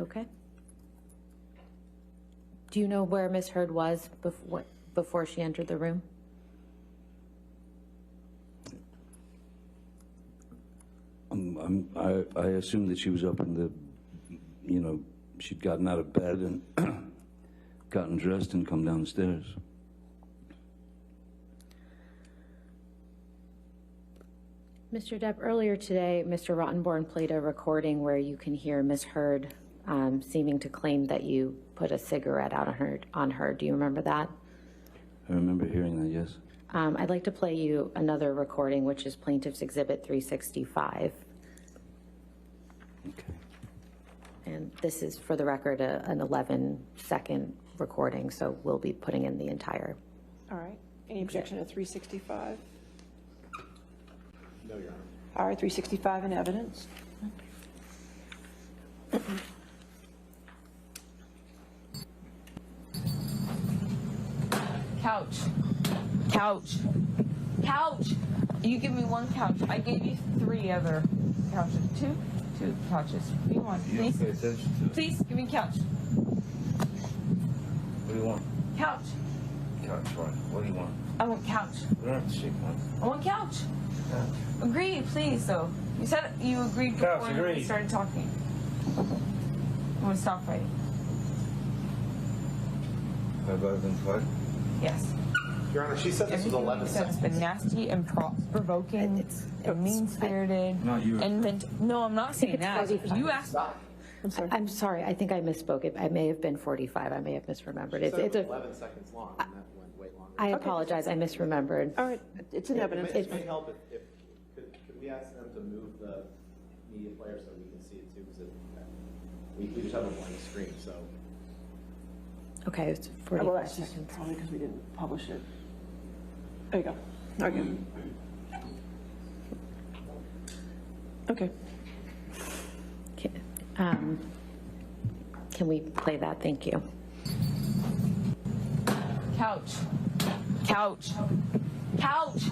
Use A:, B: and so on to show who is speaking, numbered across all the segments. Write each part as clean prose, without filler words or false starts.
A: Okay. Do you know where Ms. Heard was before she entered the room?
B: I assume that she was up in the, she'd gotten out of bed and gotten dressed and come downstairs.
A: Mr. Depp, earlier today, Mr. Rottenborn played a recording where you can hear Ms. Heard seeming to claim that you put a cigarette out on her. Do you remember that?
B: I remember hearing that, yes.
A: I'd like to play you another recording, which is Plaintiff's Exhibit 365.
B: Okay.
A: And this is, for the record, an 11-second recording, so we'll be putting in the entire.
C: All right. Any objection to 365?
D: No, Your Honor.
C: All right, 365 in evidence.
E: Couch. Couch. Couch. You give me one couch. I gave you 3 other couches. Two couches. Give me one, please.
B: Pay attention to it.
E: Please, give me a couch.
B: What do you want?
E: Couch.
B: Couch, fine. What do you want?
E: I want couch.
B: We don't have to shake hands.
E: I want couch. Agree, please, though. You said you agreed before
B: Couch,
E: we
B: agreed.
E: started talking. I want to stop fighting.
B: Have I been fighting?
E: Yes.
D: Your Honor, she said this was
E: Everything
D: 11
E: you said has
D: seconds.
E: been nasty and provoking and mean-spirited.
B: Not you.
E: No, I'm not saying
A: it's
E: that.
A: 45.
E: You asked.
D: Stop.
A: I'm sorry, I think I misspoke. I may have been 45. I may have misremembered.
D: She said it
A: It's
D: was
A: a.
D: 11 seconds long, and that went way longer.
A: I apologize. I misremembered.
C: All right, it's in evidence.
D: It may help if could we ask them to move the media player so we can see it too, because we just have a blank screen, so.
A: Okay, it's
C: Well,
A: 45
C: that's just
A: seconds.
C: probably because we didn't publish it. There you go. Okay. Okay.
A: Can we play that? Thank you.
E: Couch. Couch. Couch.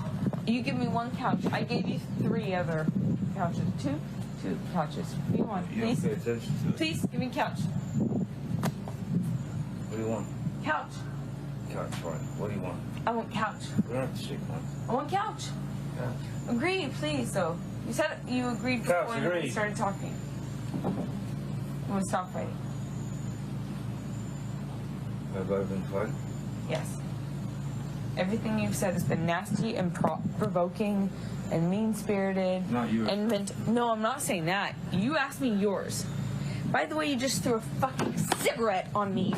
E: You give me one couch. I gave you 3 other couches. Two couches. Give me one,
B: You don't
E: please.
B: pay attention to it.
E: Please, give me a couch.
B: What do you want?
E: Couch.
B: Couch, fine. What do you want?
E: I want couch.
B: We don't have to shake hands.
E: I want couch.
B: Couch.
E: Agree, please, though. You said you agreed
B: Couch,
E: before we
B: agreed.
E: started talking. I want to stop fighting.
B: Have I been fighting?
E: Yes. Everything you've said has been nasty and provoking and mean-spirited.
B: Not you.
E: No, I'm not saying that. You asked me yours. By the way, you just threw a fucking cigarette on me.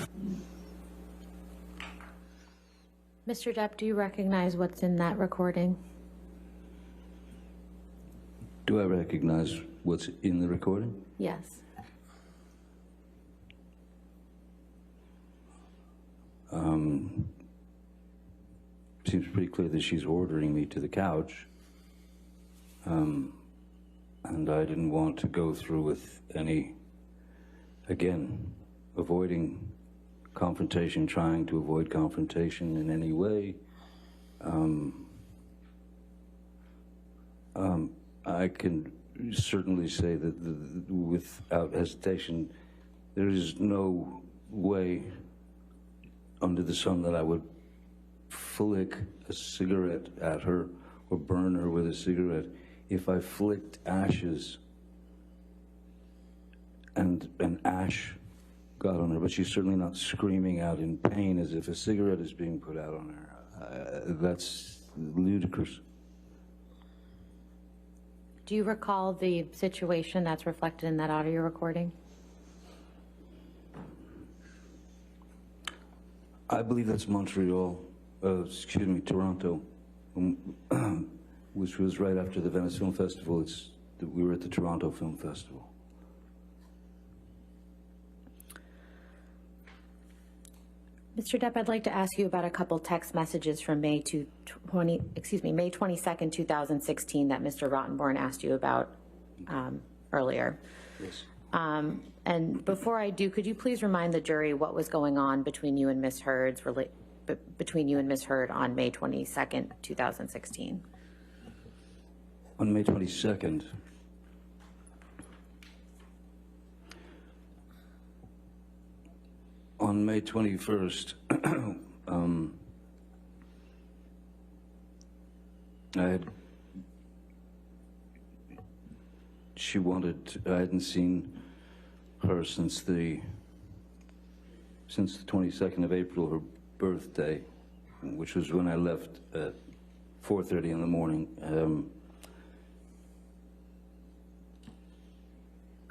A: Mr. Depp, do you recognize what's in that recording?
B: Do I recognize what's in the recording?
A: Yes.
B: Seems pretty clear that she's ordering me to the couch. And I didn't want to go through with any, again, avoiding confrontation, trying to avoid confrontation in any way. I can certainly say that without hesitation, there is no way under the sun that I would flick a cigarette at her or burn her with a cigarette. If I flicked ashes and an ash got on her, but she's certainly not screaming out in pain as if a cigarette is being put out on her. That's ludicrous.
A: Do you recall the situation that's reflected in that audio recording?
B: I believe that's Montreal, Toronto, which was right after the Venice Film Festival. We were at the Toronto Film Festival.
A: Mr. Depp, I'd like to ask you about a couple text messages from May 22nd, 2016 that Mr. Rottenborn asked you about earlier.
B: Yes.
A: And before I do, could you please remind the jury what was going on between you and Ms. Heard on May 22nd, 2016?
B: On May 22nd, On May 21st, I hadn't seen her since the 22nd of April, her birthday, which was when I left at 4:30 in the morning.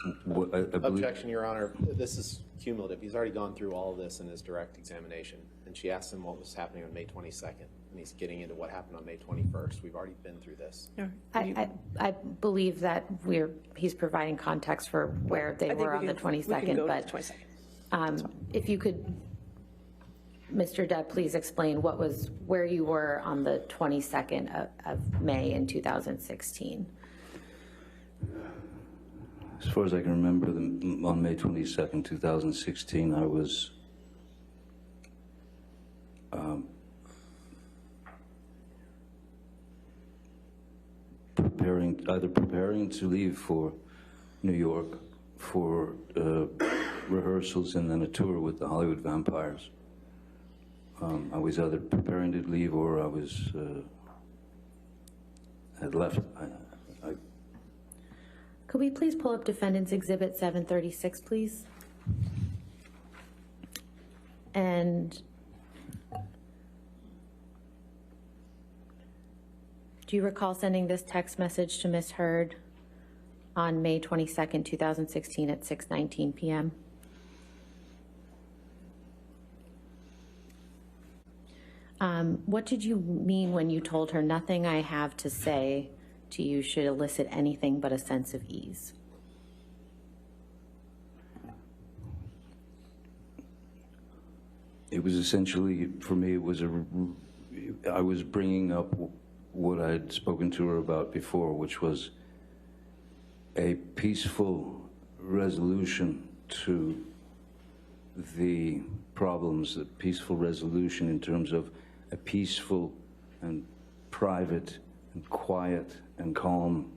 B: I believe,
D: Objection, Your Honor. This is cumulative. He's already gone through all of this in his direct examination, and she asked him what was happening on May 22nd, and he's getting into what happened on May 21st. We've already been through this.
A: I believe that he's providing context for where they were on the 22nd, but if you could, Mr. Depp, please explain where you were on the 22nd of May in 2016.
B: as far as I can remember, on May 22nd, 2016, I was preparing to leave for New York for rehearsals and then a tour with the Hollywood Vampires. I was either preparing to leave or I had left.
A: Could we please pull up Defendant's Exhibit 736, please? And do you recall sending this text message to Ms. Heard on May 22nd, 2016 at 6:19 p.m.? What did you mean when you told her nothing I have to say to you should elicit anything but a sense of ease?
B: It was essentially, for me, I was bringing up what I'd spoken to her about before, which was a peaceful resolution to the problems, a peaceful resolution in terms of a peaceful and private and quiet and calm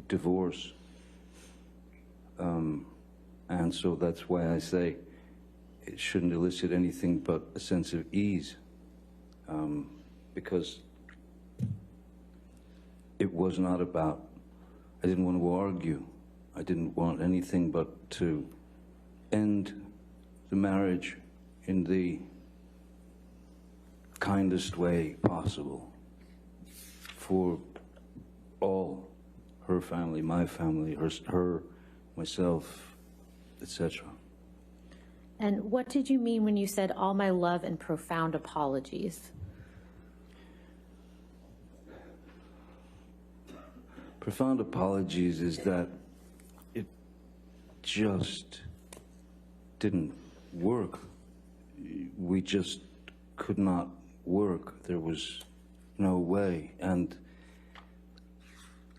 B: divorce. And so that's why I say it shouldn't elicit anything but a sense of ease, because it was not about, I didn't want to argue. I didn't want anything but to end the marriage in the kindest way possible for all, her family, my family, her, myself, etc.
A: And what did you mean when you said all my love and profound apologies?
B: Profound apologies is that it just didn't work. We just could not work. There was no way. And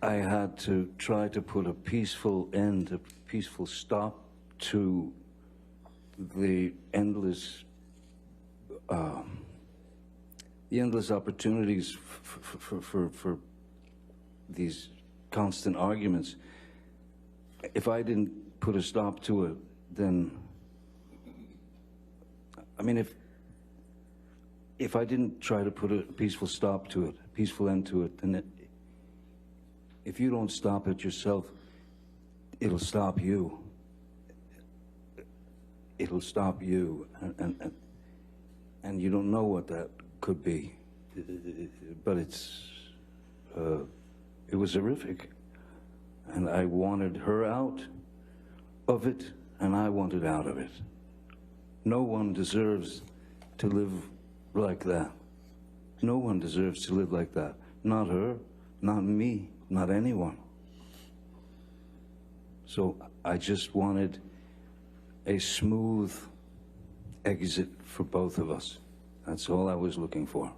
B: I had to try to put a peaceful end, a peaceful stop to the endless opportunities for these constant arguments. If I didn't put a stop to it, then, I mean, if I didn't try to put a peaceful stop to it, a peaceful end to it, then if you don't stop it yourself, it'll stop you. It'll stop you, and you don't know what that could be, but it was horrific, and I wanted her out of it, and I wanted out of it. No one deserves to live like that. No one deserves to live like that. Not her, not me, not anyone. So I just wanted a smooth exit for both of us. That's all I was looking for.